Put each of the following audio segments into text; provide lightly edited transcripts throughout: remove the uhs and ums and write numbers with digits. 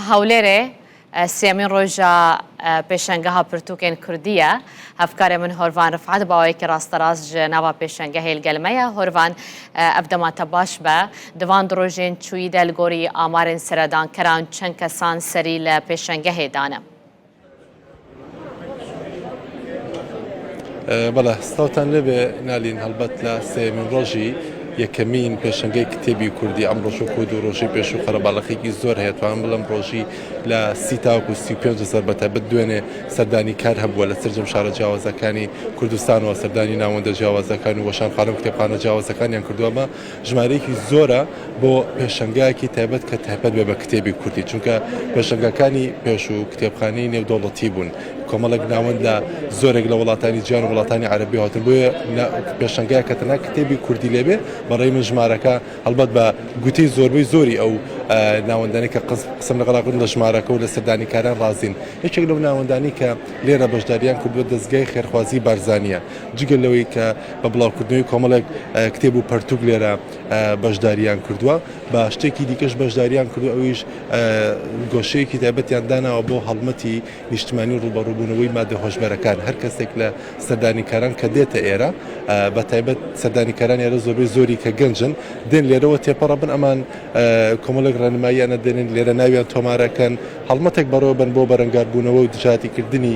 هەولێرێ سێمین ڕۆژە پێشەنگەها پرتوکێن کوردیە هەفکارێ من هۆروان ڕفعات باوەیەکی ڕاستەڕاست ناوا پێشەنگە هێلگەلمەیە هۆروان ئەفدەماتە باش بە دوان درۆژێن چووی دەلگۆری ئامارên سەردانکەران چەند کەسان سەری لە پێشەنگە هێدانە. بەڵێ ستاوتان لێبێ نالین هەڵبەت لە سێمین ڕۆژی یەکەمین پێشەنگەی کتێبی کوردی ئەم ڕۆژ و کود و ڕۆژی پێش و خەرەباڵەخێکی زۆر هەیە توانم بڵم ڕۆژی لە 30 تاوەکو 35 سەر بەتایبەت دوێنێ سەردانی کار هەبووە لە سەرجەم شارە جیاوازەکانی کوردستانەوە سەردانی ناوەندە جیاوازەکان و وەشانخانە و کتێبخانە جیاوازەکانیان کردووەمە ژمارەیەکی زۆرە بۆ پێشەنگایەکی تایبەت کە تایبەت بێ بە کتێبی کوردی چونکە پێشەنگەکانی پێش و کتێبخانەی نێودەوڵەتی بوون کۆمەڵێک ناوەند لە زۆرێک لە وڵاتانی جیان و وڵاتانی عەرەبی هاتن بۆیە پێشەنگای کە تەنها کتێبی کوردی لێبێ بەڕێی من ژمارەکە هەڵبەت بە گوتەی زۆربەی زۆری ئەو ناوەندانی کە قسم لەگەڵاکردن لە ژمارەکە و لە سەردانیکاران ڕازین یەکێک لەو ناوەندانی کە لێرە بەشداریان کردووە دەستگای خێرخوازی بارزانیە جگەل لەوەی کە بە بڵاوکردنەوەی کۆمەڵێک کتێب و پەرتوک لێرە بەشداریان کردووە بە شتێکی دیکەش بەشداریان کردو ئەویش گۆشەیەکی تایبەتیان داناوە بۆ هەڵمەتی نیشتیمانی ڕوبەڕووبوونەوەی مادە هۆشبەرەکان هەر کەسێک لە سەردانیکاران کە دێتە ئێرە بە تایبەت سەردانیکاران ئێرە زۆربەی زۆری کە گەنجن دێن لێرەوە تێپەڕە بن ئەمان کۆمەڵێک ڕێنماییانە دێنن لێرە ناویان تۆمارەکەن هەڵمەتێک بەڕەوە بن بۆ بەرەنگاربوونەوە و دژاتیکردنی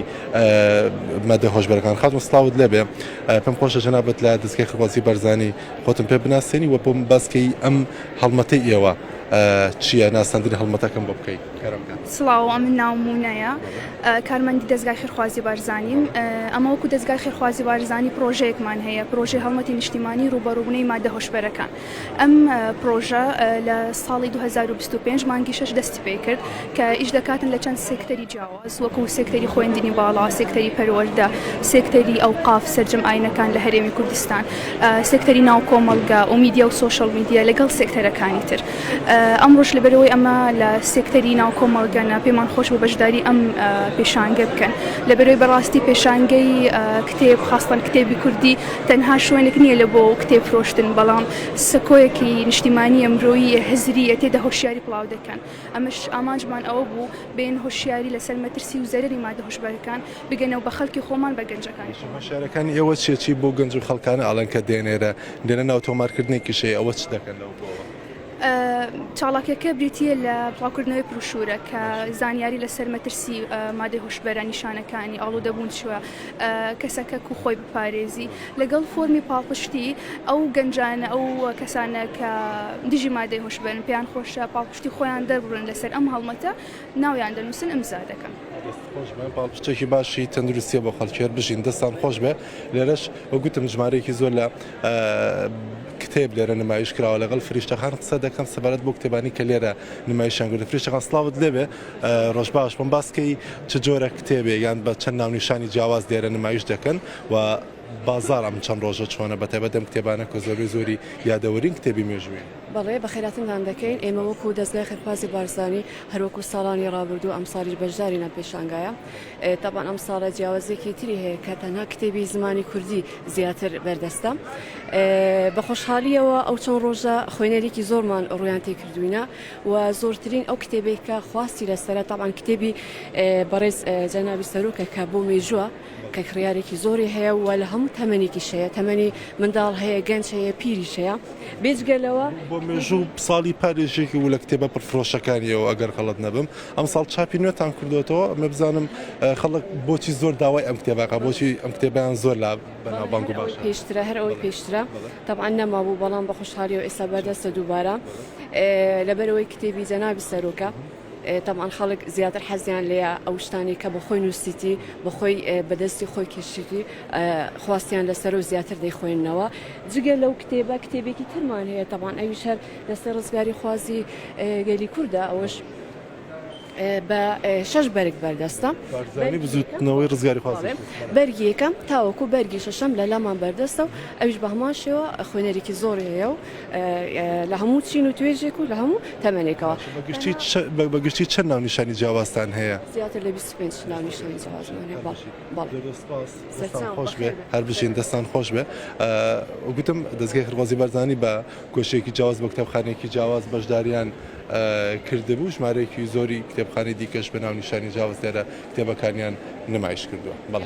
مادە هۆشبەرەکان خاتم سڵاوت لێبێ پێم خۆشە جەنابەت لە دەستگای خێرخوازی بەرزانی خۆتم پێ بناسێنی وە بۆم باسکەی ئەم هەڵمەتەی ئێوە چییە ناساندنی هەڵمەتەکەم بۆ بکەیت سڵاو ئەم ناومونەیە کارمەندی دەستگای خێرخوازی بارزانیم ئەمە وەکو دەستگای خێرخوازی بارزانی پرۆژەیەکمان هەیە پرۆژه هەڵمەتی نیشتیمانی ڕوبەڕووبوونەی مادە هۆشبەرەکان ئەم پرۆژە لە ساڵی 2025 مانگی 6 دەستی پێ کرد کە ئیش دەکاتن لە چەند سێکتەری جیاواز وەکو سێکتەری خوێندنی باڵا سێکتەری پەروەردە سێکتەری ئەوقاف سەرجەم ئاینەکان لە هەرێمی کوردستان سێکتەری ناو کۆمەڵگا و میدیا و سۆشەڵ میدیا لەگەڵ سێکتەرەکانی تر ئەمڕۆژ لەبەرەوەی ئەمە لە سێکتەری ناو کۆمەڵگەنە پێمان خۆش بۆ بەشداری ئەم پێشانگە بکەن لەبەرەوەی بەڕاستی پێشانگەی کتێب خاستان کتێبی کوردی تەنها شوێنێک نییە لە بۆ کتێب فرۆشتن بەڵام سەکۆیەکی نیشتیمانی ئەمرۆیی هەزریە تێدا هۆشیاری پڵاو دەکەن ئەمەش ئامانجمان ئەوە بوو بێن هۆشیاری لەسەر مەترسی و زەرری مادە هۆشبەرەکان بگەنەوە بە خەڵکی خۆمان بە گەنجەکانی شارەکانی ئێوە چێکی بۆ گەنج و خەڵکانە ئاڵەن کە دێنێرە دێنە ناو تۆمارکردنێکی شەیە ئەوە چ دەکەن لەو بۆەوە چاڵاکەکە بریتە لە بڵاوکردنەوەی پرۆشورە کە زانیاری لەسەر مەترسی مادەی هۆشبەرە نیشانەکانی ئاڵوودەبوون چووە کەسەکە و خۆی بپارێزی لەگەڵ فۆرمی پاڵپشتی ئەو گەنجانە ئەو کەسانە کە دژی مادەی هۆشبەرن پێیان خۆشە پاڵپشتی خۆیان دەربڕن لەسەر ئەم هەڵمەتە ناویان دەنووسن ئەمزا دەکەن پاڵپشتێکی باشی تەندروستیە بۆ خەڵکێر بژین دەستان خۆش بێ لێرەش وەگوتم ژمارەیەکی زۆر لە کتێب لێرە نمایش کراوە لەگەڵ فریشتەخان قسە دەکەم سەبارەت بۆ کتێبانی کە لێرە نمایشیان کردن فریشتەخان سڵاوت لێبێ ڕۆژ باش بم باسکەی چ جۆرە کتێبێ یان بە چەند ناونیشانی جیاواز لێرە نمایش دەکەن و بازار ئەم چەند ڕۆژە چۆنە بەتایبەت ئەم کتێبانە کە زۆری زۆری یادەوەرین کتێبی مێژووی بەڵێ بە خێراتتان دەکەین ئێمە وەکو دەستگای خێرخوازی بارزانی هەروەکو ساڵانی ڕابردوو ئەم ساڵی بەشداریە پێشانگایە تاپان ئەم ساڵە جیاوازێکی تری هەیە کە تەنها کتێبی زمانی کوردی زیاتر بەردەستە بە خۆشحالیەوە ئەو چەند ڕۆژە خوێنەرێکی زۆرمان ڕویان تێکردوینە و زۆرترین ئەو کتێبێکە خواستی لەسەرە تاپان کتێبی بەڕێز جەنابی سەرۆکە کە بۆ مێژووە کە کڕیارێکی زۆری هەیە و لە هەموو تەمەنێکی شەیە تەمەنی منداڵ هەیە گەنج هەیە پیریش هەیە بێجگەلەوە بۆ مێژوو ساڵی پارێژێکی و لە کتێبە پرفرۆشەکانیەوە ئەگەر خەڵت نەبم ئەم ساڵ چاپی نوێتان کردوێتەوە ئەمە بزانم خەڵک بۆچی زۆر داوای ئەم کتێباکە بۆچی ئەم کتێبیان زۆر لە بەناوبانگ و باش پێشترە هەر ئەوەی پێشترە تەبعەن نەمابوو بەڵام بە خۆشحالی و ئێستا بەردەستە دووبارە لەبەرەوەی کتێبی جەنابی سەرۆکە طبعا خەڵک زیاتر حەزیان لێە ئەو شتانی کە بە خۆی نووسیتی بەخۆی بەدەستی خۆی کێشتی خواستیان لەسەر و زیاتر دەیخۆێنەوە جگە لەو کتێبە کتێبێکی ترمان هەیە طبعا ئەویش هەر لەسەر ڕزگاری خوازی گەلی کووردە ئەوەش بە 6 بەرگ بەردەستە بزوتنەوەی ڕزگاری خوازی بەرگی یەکەم تاوەکو بەرگی شەشەم لە لامان بەردەستە و ئەویش بە هەمان شێوە خوێنەرێکی زۆر هەیە و لە هەموو چین و توێژێک و لە هەموو تەمەنێکەوە بەگشتی چەند ناونیشانی جیاوازتان هەیە زیاتر لە 25 ناونیشانی جیاوازمان هەیە خۆش بێ هەر بژین دەستان خۆش بێ وگوتم دەستگای خێرخوازی بەرزانی بە گۆشەیەکی جیاواز بە کتێبخانەیەکی جیاواز بەشداریان کردبوو ژمارەیەکی زۆری کتێبخانەی دیکەش بە ناو نیشانی جیاواز لێرە کتێبەکانیان نمایش کردووە. لە